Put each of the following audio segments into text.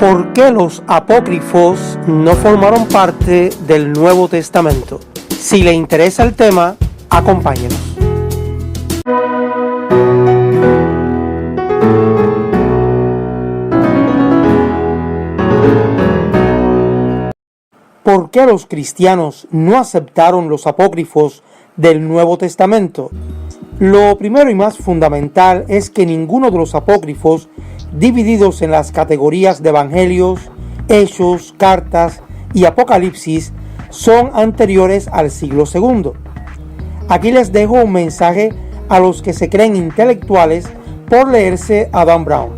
¿Por qué los apócrifos no formaron parte del Nuevo Testamento? Si le interesa el tema, acompáñenos. ¿Por qué los cristianos no aceptaron los apócrifos del Nuevo Testamento? Lo primero y más fundamental es que ninguno de los apócrifos, divididos en las categorías de evangelios, hechos, cartas y apocalipsis, son anteriores al siglo II. Aquí les dejo un mensaje a los que se creen intelectuales por leerse a Dan Brown.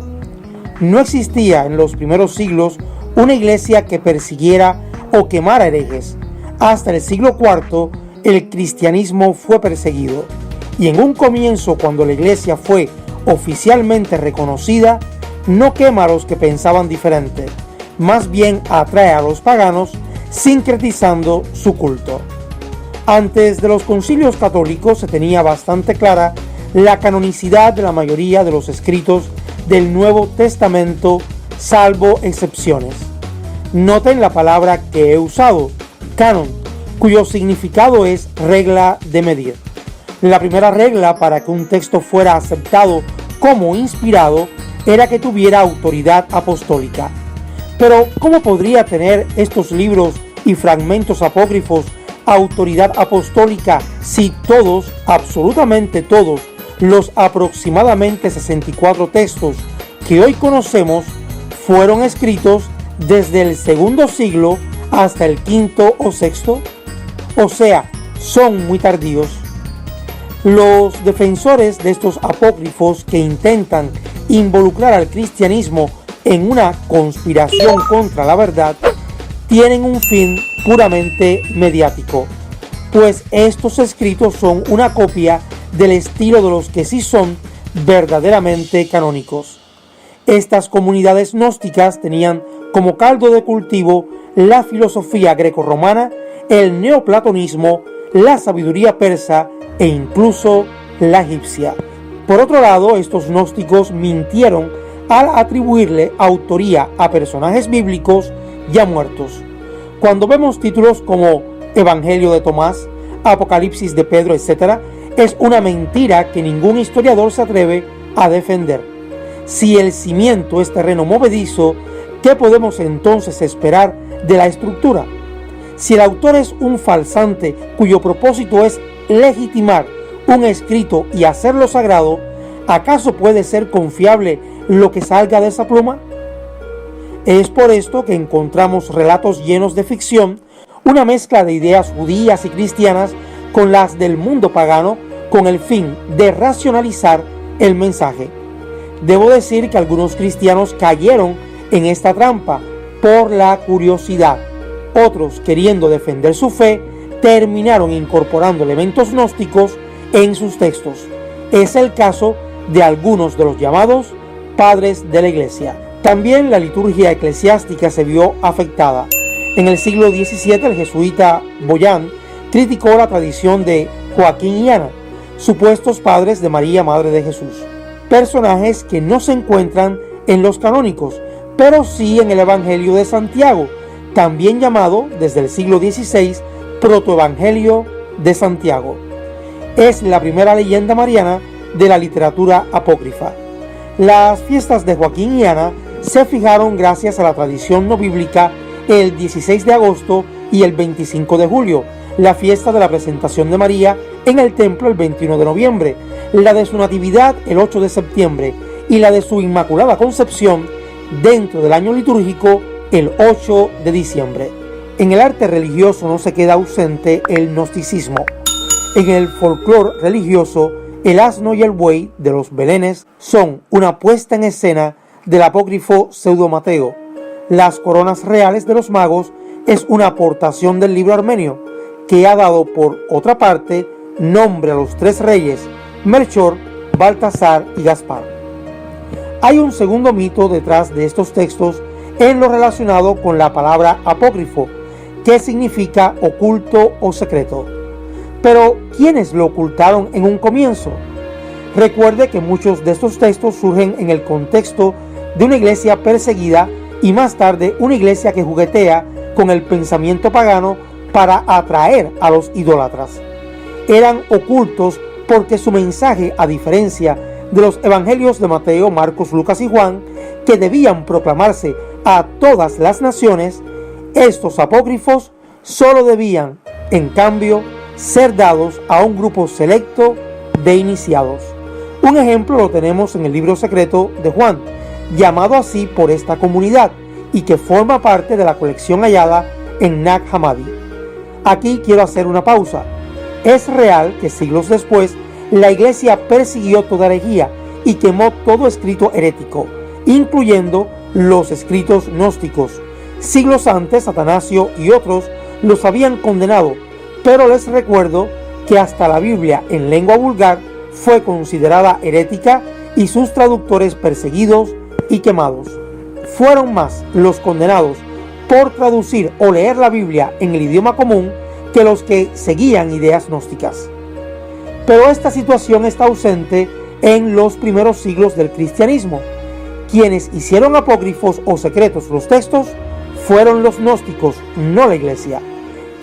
No existía en los primeros siglos una iglesia que persiguiera o quemara herejes. Hasta el siglo IV el cristianismo fue perseguido, y en un comienzo, cuando la iglesia fue oficialmente reconocida, no quema a los que pensaban diferente, más bien atrae a los paganos sincretizando su culto. Antes de los concilios católicos se tenía bastante clara la canonicidad de la mayoría de los escritos del Nuevo Testamento, salvo excepciones. Noten la palabra que he usado, canon, cuyo significado es regla de medir. La primera regla para que un texto fuera aceptado como inspirado era que tuviera autoridad apostólica. Pero, ¿cómo podría tener estos libros y fragmentos apócrifos autoridad apostólica si todos, absolutamente todos, los aproximadamente 64 textos que hoy conocemos fueron escritos desde el segundo siglo hasta el quinto o sexto? O sea, son muy tardíos. Los defensores de estos apócrifos que intentan involucrar al cristianismo en una conspiración contra la verdad tienen un fin puramente mediático, pues estos escritos son una copia del estilo de los que sí son verdaderamente canónicos. Estas comunidades gnósticas tenían como caldo de cultivo la filosofía grecorromana, el neoplatonismo, la sabiduría persa e incluso la egipcia. Por otro lado, estos gnósticos mintieron al atribuirle autoría a personajes bíblicos ya muertos. Cuando vemos títulos como Evangelio de Tomás, Apocalipsis de Pedro, etc., es una mentira que ningún historiador se atreve a defender. Si el cimiento es terreno movedizo, ¿qué podemos entonces esperar de la estructura? Si el autor es un falsante cuyo propósito es legitimar un escrito y hacerlo sagrado, ¿acaso puede ser confiable lo que salga de esa pluma? Es por esto que encontramos relatos llenos de ficción, una mezcla de ideas judías y cristianas con las del mundo pagano, con el fin de racionalizar el mensaje. Debo decir que algunos cristianos cayeron en esta trampa por la curiosidad. Otros, queriendo defender su fe, terminaron incorporando elementos gnósticos en sus textos. Es el caso de algunos de los llamados padres de la iglesia. También la liturgia eclesiástica se vio afectada. En el siglo XVII el jesuita Boyan criticó la tradición de Joaquín y Ana, supuestos padres de María, Madre de Jesús, personajes que no se encuentran en los canónicos, pero sí en el Evangelio de Santiago, también llamado desde el siglo XVI Protoevangelio de Santiago. Es la primera leyenda mariana de la literatura apócrifa. Las fiestas de Joaquín y Ana se fijaron gracias a la tradición no bíblica el 16 de agosto y el 25 de julio, la fiesta de la presentación de María en el templo el 21 de noviembre, la de su natividad el 8 de septiembre y la de su Inmaculada Concepción dentro del año litúrgico el 8 de diciembre. En el arte religioso no se queda ausente el gnosticismo. En el folclore religioso, el asno y el buey de los belenes son una puesta en escena del apócrifo Pseudo-Mateo. Las coronas reales de los magos es una aportación del libro armenio, que ha dado por otra parte nombre a los tres reyes, Melchor, Baltasar y Gaspar. Hay un segundo mito detrás de estos textos en lo relacionado con la palabra apócrifo, que significa oculto o secreto. Pero, ¿quiénes lo ocultaron en un comienzo? Recuerde que muchos de estos textos surgen en el contexto de una iglesia perseguida y más tarde una iglesia que juguetea con el pensamiento pagano para atraer a los idólatras. Eran ocultos porque su mensaje, a diferencia de los evangelios de Mateo, Marcos, Lucas y Juan, que debían proclamarse a todas las naciones, estos apócrifos solo debían, en cambio, ser dados a un grupo selecto de iniciados. Un ejemplo lo tenemos en el libro secreto de Juan, llamado así por esta comunidad y que forma parte de la colección hallada en Nag Hammadi. Aquí quiero hacer una pausa. Es real que siglos después la iglesia persiguió toda herejía y quemó todo escrito herético, incluyendo los escritos gnósticos. Siglos antes, Atanasio y otros los habían condenado, pero les recuerdo que hasta la Biblia en lengua vulgar fue considerada herética y sus traductores perseguidos y quemados. Fueron más los condenados por traducir o leer la Biblia en el idioma común que los que seguían ideas gnósticas. Pero esta situación está ausente en los primeros siglos del cristianismo. Quienes hicieron apócrifos o secretos los textos fueron los gnósticos, no la iglesia.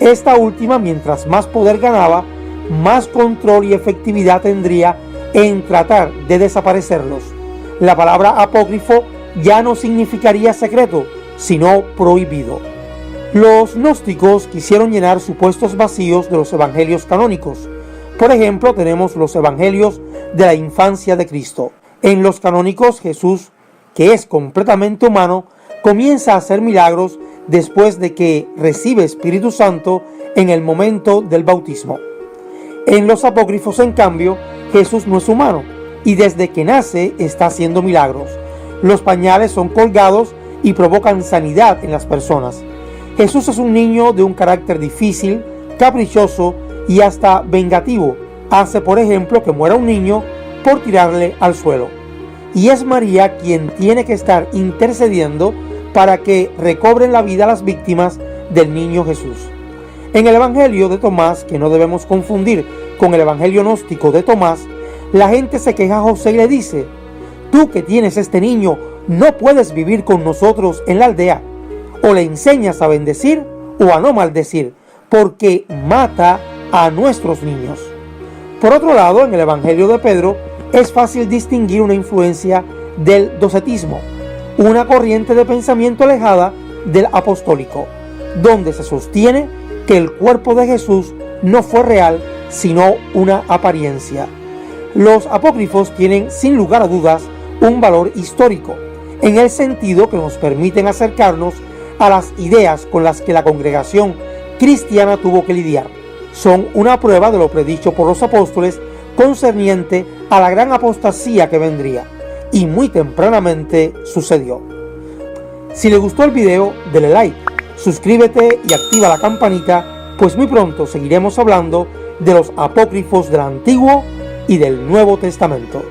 Esta última, mientras más poder ganaba, más control y efectividad tendría en tratar de desaparecerlos. La palabra apócrifo ya no significaría secreto, sino prohibido. Los gnósticos quisieron llenar supuestos vacíos de los evangelios canónicos. Por ejemplo, tenemos los evangelios de la infancia de Cristo. En los canónicos, Jesús, que es completamente humano, comienza a hacer milagros después de que recibe Espíritu Santo en el momento del bautismo. En los apócrifos, en cambio, Jesús no es humano y desde que nace está haciendo milagros. Los pañales son colgados y provocan sanidad en las personas. Jesús es un niño de un carácter difícil, caprichoso y hasta vengativo. Hace, por ejemplo, que muera un niño por tirarle al suelo. Y es María quien tiene que estar intercediendo para que recobren la vida las víctimas del niño Jesús. En el Evangelio de Tomás, que no debemos confundir con el Evangelio gnóstico de Tomás, la gente se queja a José y le dice: tú que tienes este niño, no puedes vivir con nosotros en la aldea. O le enseñas a bendecir o a no maldecir, porque mata a nuestros niños. Por otro lado, en el Evangelio de Pedro es fácil distinguir una influencia del docetismo, una corriente de pensamiento alejada del apostólico, donde se sostiene que el cuerpo de Jesús no fue real, sino una apariencia. Los apócrifos tienen, sin lugar a dudas, un valor histórico, en el sentido que nos permiten acercarnos a las ideas con las que la congregación cristiana tuvo que lidiar. Son una prueba de lo predicho por los apóstoles concerniente a la gran apostasía que vendría, y muy tempranamente sucedió. Si le gustó el video, dale like, suscríbete y activa la campanita, pues muy pronto seguiremos hablando de los apócrifos del Antiguo y del Nuevo Testamento.